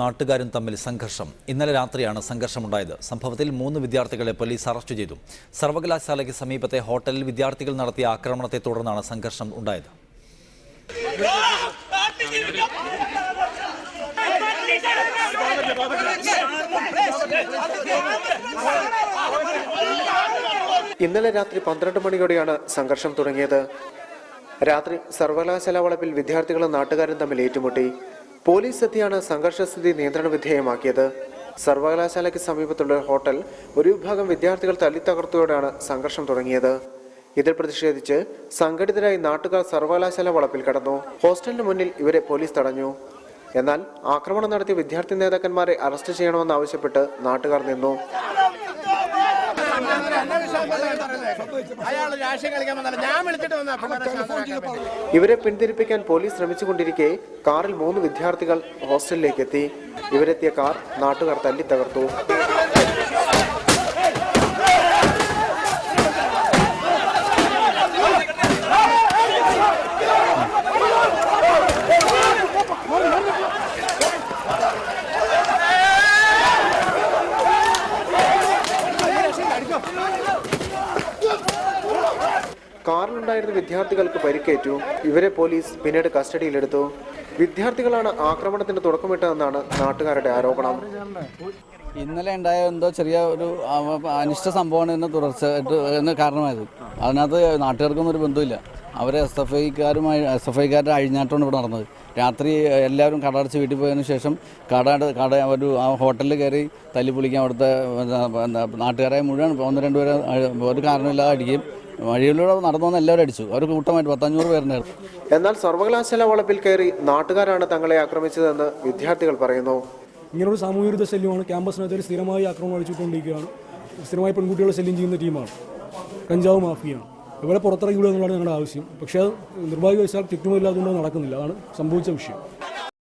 നാട്ടുകാരും തമ്മിൽ സംഘർഷം. ഇന്നലെ രാത്രിയാണ് സംഘർഷമുണ്ടായത്. സംഭവത്തിൽ 3 വിദ്യാർത്ഥികളെ പോലീസ് അറസ്റ്റ് ചെയ്തു. സർവകലാശാലയ്ക്ക് സമീപത്തെ ഹോട്ടലിൽ വിദ്യാർത്ഥികൾ നടത്തിയ ആക്രമണത്തെ തുടർന്നാണ് സംഘർഷം ഉണ്ടായത്. ഇന്നലെ രാത്രി 12 മണിയോടെയാണ് സംഘർഷം തുടങ്ങിയത്. രാത്രി സർവകലാശാല വളപ്പിൽ വിദ്യാർത്ഥികളും നാട്ടുകാരും തമ്മിൽ ഏറ്റുമുട്ടി. പോലീസ് എത്തിയാണ് സംഘർഷസ്ഥിതി നിയന്ത്രണ വിധേയമാക്കിയത്. സർവകലാശാലയ്ക്ക് സമീപത്തുള്ള ഹോട്ടൽ ഒരു വിഭാഗം വിദ്യാർത്ഥികൾ തല്ലിത്തകർത്തോടെയാണ് സംഘർഷം തുടങ്ങിയത്. ഇതിൽ പ്രതിഷേധിച്ച് സംഘടിതരായി നാട്ടുകാർ സർവകലാശാല വളപ്പിൽ കടന്നു. ഹോസ്റ്റലിന് മുന്നിൽ ഇവരെ പോലീസ് തടഞ്ഞു. എന്നാൽ ആക്രമണം നടത്തിയ വിദ്യാർത്ഥി നേതാക്കന്മാരെ അറസ്റ്റ് ചെയ്യണമെന്നാവശ്യപ്പെട്ട് നാട്ടുകാർ നിന്നു. ഇവരെ പിന്തിരിപ്പിക്കാൻ പോലീസ് ശ്രമിച്ചുകൊണ്ടിരിക്കെ കാറിൽ 3 വിദ്യാർത്ഥികൾ ഹോസ്റ്റലിലേക്ക് എത്തി. ഇവരെത്തിയ കാർ നാട്ടുകാർ തല്ലി തകർത്തു. കാറിലുണ്ടായിരുന്ന വിദ്യാർത്ഥികൾക്ക് പരിക്കേറ്റു. ഇവരെ പോലീസ് പിന്നീട് കസ്റ്റഡിയിലെടുത്തു. വിദ്യാർത്ഥികളാണ് ആക്രമണത്തിന് തുടക്കമിട്ടതെന്നാണ് നാട്ടുകാരുടെ ആരോപണം. ഇന്നലെ ഉണ്ടായ എന്തോ ചെറിയ ഒരു അനിഷ്ട സംഭവമാണ് ഇന്ന് തുടർച്ചയായിട്ട് കാരണമായത്. അതിനകത്ത് നാട്ടുകാർക്കൊന്നും ഒരു ബന്ധമില്ല. അവരെ SFIക്കാരുടെ അഴിഞ്ഞാട്ടമാണ് ഇവിടെ നടന്നത്. രാത്രി എല്ലാവരും കട അടച്ച് വീട്ടിൽ പോയതിനു ശേഷം ആ ഹോട്ടലിൽ കയറി തല്ലിപ്പൊളിക്കാൻ അവിടുത്തെ നാട്ടുകാരെ മുഴുവൻ 1-2 പേരെ ഒരു കാരണമില്ലാതെ അടിക്കുകയും വഴിയിലൂടെ നടന്നു വന്ന് എല്ലാവരും അടിച്ചു. അവർ കൂട്ടമായിട്ട് 500 പേരുണ്ടായിരുന്നു. എന്നാൽ സർവകലാശാല വളപ്പിൽ കയറി നാട്ടുകാരാണ് തങ്ങളെ ആക്രമിച്ചതെന്ന് വിദ്യാർത്ഥികൾ പറയുന്നു. ഇങ്ങനൊരു സാമൂഹിക ശല്യമാണ്. ക്യാമ്പസിനകത്ത് സ്ഥിരമായി ആക്രമണം അഴിച്ചുകൊണ്ടിരിക്കുകയാണ്. സ്ഥിരമായി പെൺകുട്ടികളെ ശല്യം ചെയ്യുന്ന ടീമാണ്. കഞ്ചാവ് മാഫിയാണ്. ഇവിടെ പുറത്തിറങ്ങി വിടുക എന്നുള്ളതാണ് ഞങ്ങളുടെ ആവശ്യം. പക്ഷേ അത് നിർഭാഗ്യവശാൽ ചുറ്റുമില്ലാത്തതുകൊണ്ട് നടക്കുന്നില്ല. അതാണ് സംഭവിച്ച വിഷയം.